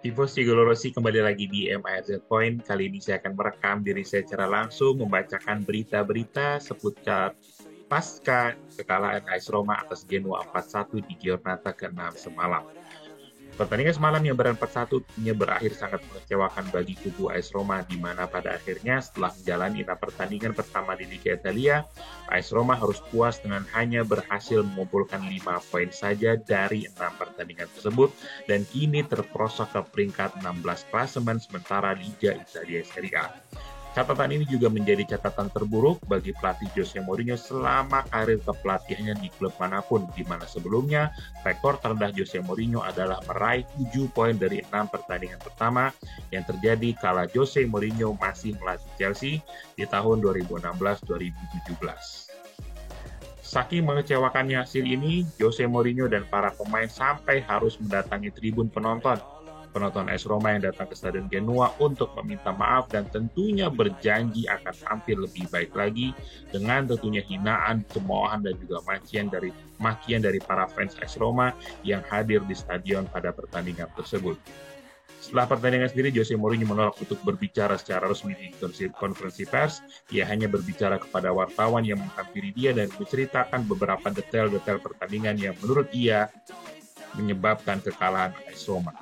Tifosi Rossi kembali lagi di MIRZ Point. Kali ini saya akan merekam diri saya secara langsung, membacakan berita-berita seputar pasca kekalahan AS Roma atas Genoa 4-1 di Giornata ke-6 semalam. Pertandingan semalam yang berat 4-1 tentunya berakhir sangat mengecewakan bagi kubu AS Roma, di mana pada akhirnya setelah menjalani 6 pertandingan pertama di Liga Italia, AS Roma harus puas dengan hanya berhasil mengumpulkan 5 poin saja dari 6 pertandingan tersebut, dan kini terperosok ke peringkat 16 klasemen sementara Liga Italia Serie A. Catatan ini juga menjadi catatan terburuk bagi pelatih Jose Mourinho selama karir kepelatihannya di klub manapun, di mana sebelumnya rekor terendah Jose Mourinho adalah meraih 7 poin dari 6 pertandingan pertama yang terjadi kala Jose Mourinho masih melatih Chelsea di tahun 2016-2017. Saking mengecewakannya hasil ini, Jose Mourinho dan para pemain sampai harus mendatangi tribun penonton AS Roma yang datang ke Stadion Genoa untuk meminta maaf dan tentunya berjanji akan tampil lebih baik lagi, dengan tentunya hinaan, cemoohan dan juga makian dari para fans AS Roma yang hadir di stadion pada pertandingan tersebut. Setelah pertandingan sendiri, Jose Mourinho menolak untuk berbicara secara resmi di konferensi pers. Ia hanya berbicara kepada wartawan yang menghampiri dia dan menceritakan beberapa detail-detail pertandingan yang menurut ia menyebabkan kekalahan AS Roma.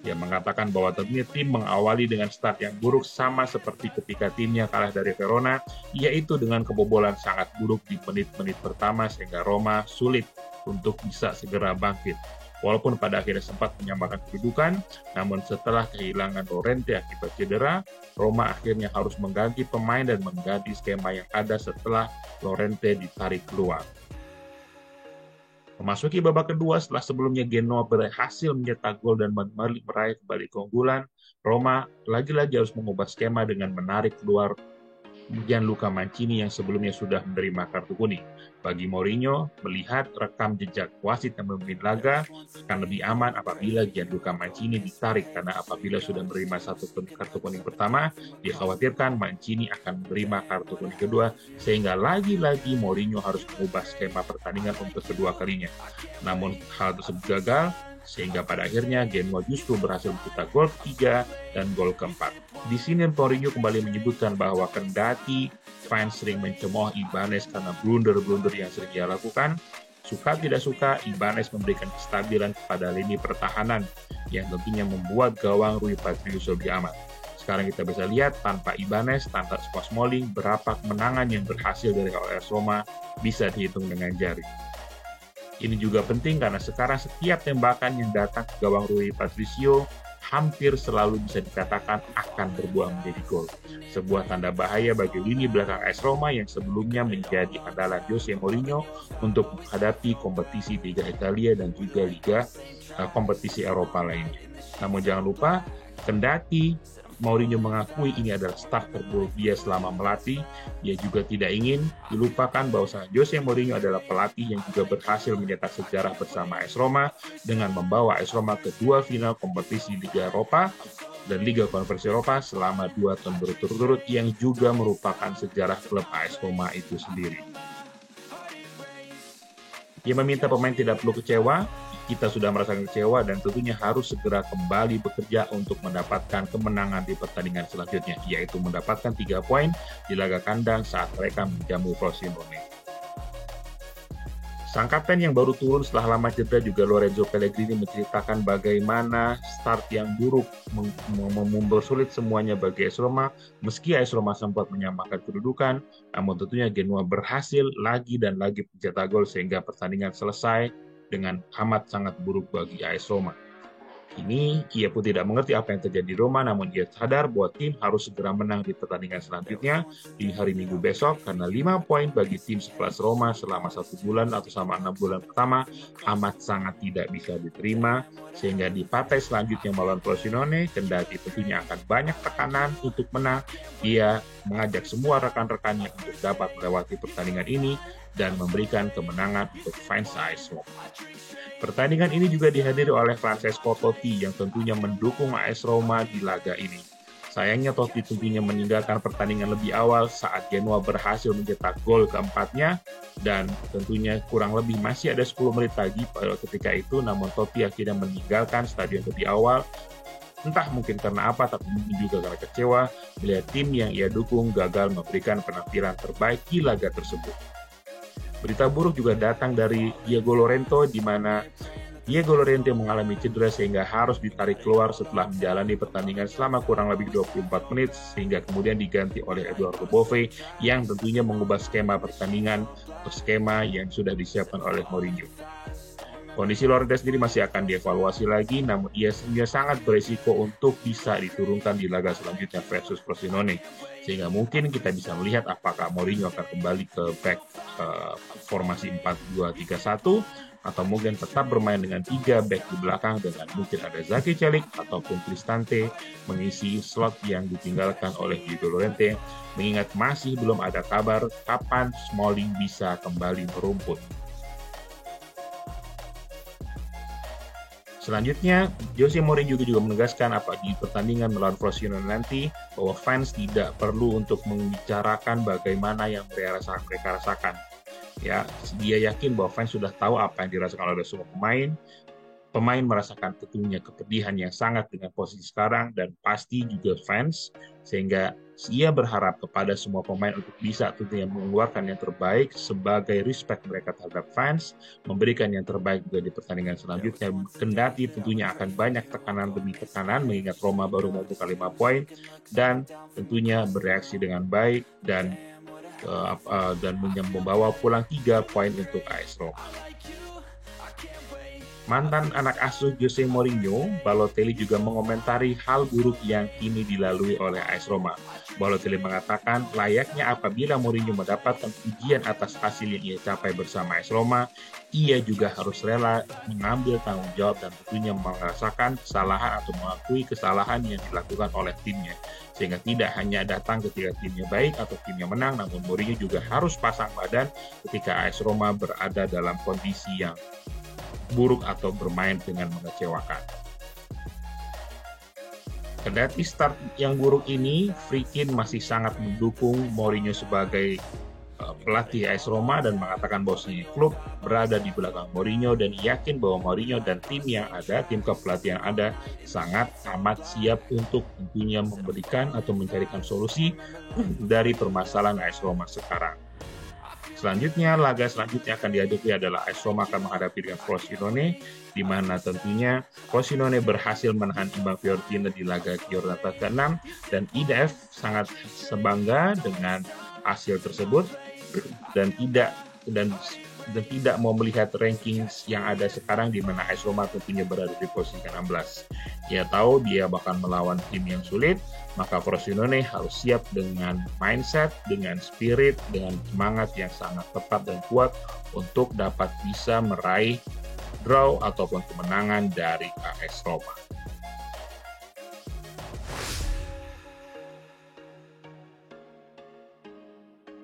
Ia mengatakan bahwa tentunya tim mengawali dengan start yang buruk sama seperti ketika timnya kalah dari Verona, yaitu dengan kebobolan sangat buruk di menit-menit pertama sehingga Roma sulit untuk bisa segera bangkit. Walaupun pada akhirnya sempat menyamakan kedudukan, namun setelah kehilangan Llorente akibat cedera, Roma akhirnya harus mengganti pemain dan mengganti skema yang ada setelah Llorente ditarik keluar. Memasuki babak kedua setelah sebelumnya Genoa berhasil mencetak gol dan meraih kembali keunggulan, Roma lagi-lagi harus mengubah skema dengan menarik keluar Gianluca Mancini yang sebelumnya sudah menerima kartu kuning. Bagi Mourinho, melihat rekam jejak wasit yang memimpin laga akan lebih aman apabila Gianluca Mancini ditarik, karena apabila sudah menerima satu kartu kuning pertama, dikhawatirkan Mancini akan menerima kartu kuning kedua, sehingga lagi-lagi Mourinho harus mengubah skema pertandingan untuk kedua kalinya. Namun hal tersebut gagal, sehingga pada akhirnya Genoa justru berhasil mencetak gol ketiga dan gol keempat. Di sini Mourinho kembali menyebutkan bahwa kendati fans sering mencemooh Ibanez karena blunder-blunder yang sering ia lakukan, suka tidak suka Ibanez memberikan kestabilan kepada lini pertahanan yang tentunya membuat gawang Rui Patricio lebih aman. Sekarang kita bisa lihat tanpa Ibanez, tanpa Smalling, berapa kemenangan yang berhasil dari AS Roma bisa dihitung dengan jari. Ini juga penting karena sekarang setiap tembakan yang datang ke gawang Rui Patricio hampir selalu bisa dikatakan akan berbuah menjadi gol. Sebuah tanda bahaya bagi lini belakang AS Roma yang sebelumnya menjadi andalan Jose Mourinho untuk menghadapi kompetisi Liga Italia dan juga kompetisi Eropa lainnya. Namun jangan lupa, kendati Mourinho mengakui ini adalah start terburuk dia selama melatih, dia juga tidak ingin dilupakan bahwa Jose Mourinho adalah pelatih yang juga berhasil mencetak sejarah bersama AS Roma dengan membawa AS Roma ke 2 final kompetisi Liga Eropa dan Liga Konferensi Eropa selama 2 tahun berturut-turut, yang juga merupakan sejarah klub AS Roma itu sendiri. Ia meminta pemain tidak perlu kecewa. Kita sudah merasakan kecewa dan tentunya harus segera kembali bekerja untuk mendapatkan kemenangan di pertandingan selanjutnya, yaitu mendapatkan 3 poin di laga kandang saat mereka menjamu Frosinone. Sang kapten yang baru turun setelah lama cedera juga Lorenzo Pellegrini menceritakan bagaimana start yang buruk mempersulit semuanya bagi AS Roma. Meski AS Roma sempat menyamakan kedudukan, namun tentunya Genoa berhasil lagi dan lagi mencetak gol sehingga pertandingan selesai dengan amat sangat buruk bagi AS Roma. Ini ia pun tidak mengerti apa yang terjadi di Roma, namun ia sadar bahwa tim harus segera menang di pertandingan selanjutnya di hari Minggu besok, karena 5 poin bagi tim sekelas Roma selama 1 bulan atau selama 6 bulan pertama amat sangat tidak bisa diterima, sehingga di partai selanjutnya melawan Frosinone, kendati tentunya akan banyak tekanan untuk menang, ia mengajak semua rekan-rekannya untuk dapat melewati pertandingan ini dan memberikan kemenangan untuk fans AS Roma. Pertandingan ini juga dihadiri oleh Francesco Totti yang tentunya mendukung AS Roma di laga ini. Sayangnya Totti tentunya meninggalkan pertandingan lebih awal saat Genoa berhasil mencetak gol keempatnya, dan tentunya kurang lebih masih ada 10 menit lagi ketika itu, namun Totti akhirnya meninggalkan stadion lebih awal Entah mungkin karena apa, tapi mungkin juga karena kecewa melihat tim yang ia dukung gagal memberikan penampilan terbaik di laga tersebut. Berita buruk juga datang dari Diego Llorente, di mana Diego Llorente mengalami cedera sehingga harus ditarik keluar setelah menjalani pertandingan selama kurang lebih 24 menit, sehingga kemudian diganti oleh Eduardo Bove yang tentunya mengubah skema pertandingan atau skema yang sudah disiapkan oleh Mourinho. Kondisi Llorente sendiri masih akan dievaluasi lagi, namun ia sendiri sangat beresiko untuk bisa diturunkan di laga selanjutnya versus Frosinone. Sehingga mungkin kita bisa melihat apakah Mourinho akan kembali ke back formasi 4-2-3-1 atau mungkin tetap bermain dengan 3 back di belakang dengan mungkin ada Zaki Celik ataupun Cristante mengisi slot yang ditinggalkan oleh Diego Llorente, mengingat masih belum ada kabar kapan Smalling bisa kembali merumput. Selanjutnya, Jose Mourinho juga menegaskan di pertandingan melawan Frosinone nanti bahwa fans tidak perlu untuk membicarakan bagaimana yang mereka rasakan. Ya, dia yakin bahwa fans sudah tahu apa yang dirasakan oleh semua pemain. Pemain merasakan tentunya kepedihan yang sangat dengan posisi sekarang dan pasti juga fans, sehingga ia berharap kepada semua pemain untuk bisa tentunya mengeluarkan yang terbaik sebagai respect mereka terhadap fans, memberikan yang terbaik juga di pertandingan selanjutnya. Kendati tentunya akan banyak tekanan demi tekanan, mengingat Roma baru membuka 5 poin, dan tentunya bereaksi dengan baik dan membawa pulang 3 poin untuk AS Roma. Mantan anak asuh Jose Mourinho, Balotelli juga mengomentari hal buruk yang kini dilalui oleh AS Roma. Balotelli mengatakan layaknya apabila Mourinho mendapatkan pujian atas hasil yang ia capai bersama AS Roma, ia juga harus rela mengambil tanggung jawab dan tentunya merasakan kesalahan atau mengakui kesalahan yang dilakukan oleh timnya. Sehingga tidak hanya datang ketika timnya baik atau timnya menang, namun Mourinho juga harus pasang badan ketika AS Roma berada dalam kondisi yang buruk atau bermain dengan mengecewakan. Kendati start yang buruk ini, Friedkin masih sangat mendukung Mourinho sebagai pelatih AS Roma dan mengatakan bahwa klub berada di belakang Mourinho dan yakin bahwa Mourinho dan tim yang ada, tim pelatih yang ada sangat amat siap untuk tentunya memberikan atau mencarikan solusi dari permasalahan AS Roma sekarang. Selanjutnya, laga selanjutnya akan dihadapi adalah AS Roma akan menghadapi dengan Frosinone, di mana tentunya Frosinone berhasil menahan imbang Fiorentina di laga Giornata ke-6 dan IDF sangat sebangga dengan hasil tersebut dan tidak mau melihat ranking yang ada sekarang di mana AS Roma tentunya berada di posisi ke-16. Ia tahu dia bakal melawan tim yang sulit, maka Frosinone harus siap dengan mindset, dengan spirit, dengan semangat yang sangat tepat dan kuat untuk dapat bisa meraih draw ataupun kemenangan dari AS Roma.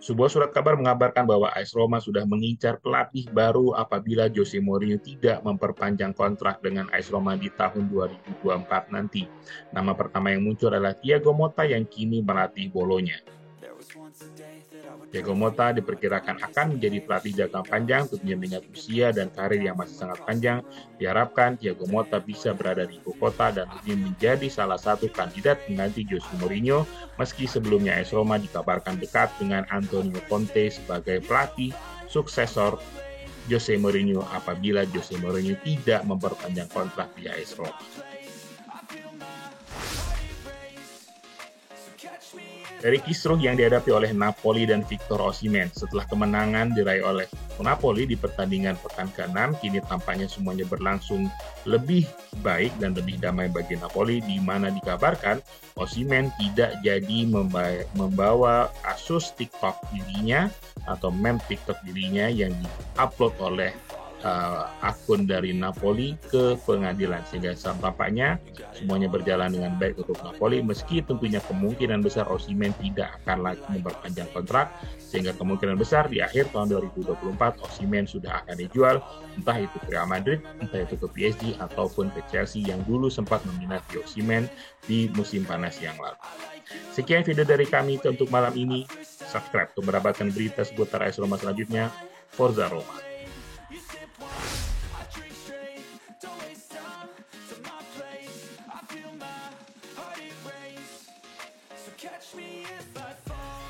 Sebuah surat kabar mengabarkan bahwa AS Roma sudah mengincar pelatih baru apabila Jose Mourinho tidak memperpanjang kontrak dengan AS Roma di tahun 2024 nanti. Nama pertama yang muncul adalah Thiago Motta yang kini melatih Bologna. Thiago Motta diperkirakan akan menjadi pelatih jangka panjang, tentunya mengingat usia dan karir yang masih sangat panjang. Diharapkan Thiago Motta bisa berada di ibu kota dan tentunya menjadi salah satu kandidat mengganti Jose Mourinho, meski sebelumnya AS Roma dikabarkan dekat dengan Antonio Conte sebagai pelatih suksesor Jose Mourinho apabila Jose Mourinho tidak memperpanjang kontrak di AS Roma. Dari kisruh yang dihadapi oleh Napoli dan Victor Osimhen setelah kemenangan diraih oleh Napoli di pertandingan pekan ke-6, kini tampaknya semuanya berlangsung lebih baik dan lebih damai bagi Napoli, di mana dikabarkan Osimhen tidak jadi membawa kasus TikTok dirinya atau meme TikTok dirinya yang diupload oleh akun dari Napoli ke pengadilan, sehingga tampaknya semuanya berjalan dengan baik untuk Napoli, meski tentunya kemungkinan besar Osimhen tidak akan lagi memperpanjang kontrak, sehingga kemungkinan besar di akhir tahun 2024 Osimhen sudah akan dijual, entah itu ke Real Madrid, entah itu ke PSG ataupun ke Chelsea yang dulu sempat meminati Osimhen di musim panas yang lalu. Sekian video dari kami untuk malam ini. Subscribe untuk mendapatkan berita seputar AS Roma selanjutnya. Forza Roma. Don't waste time to my place. I feel my catch me if I fall.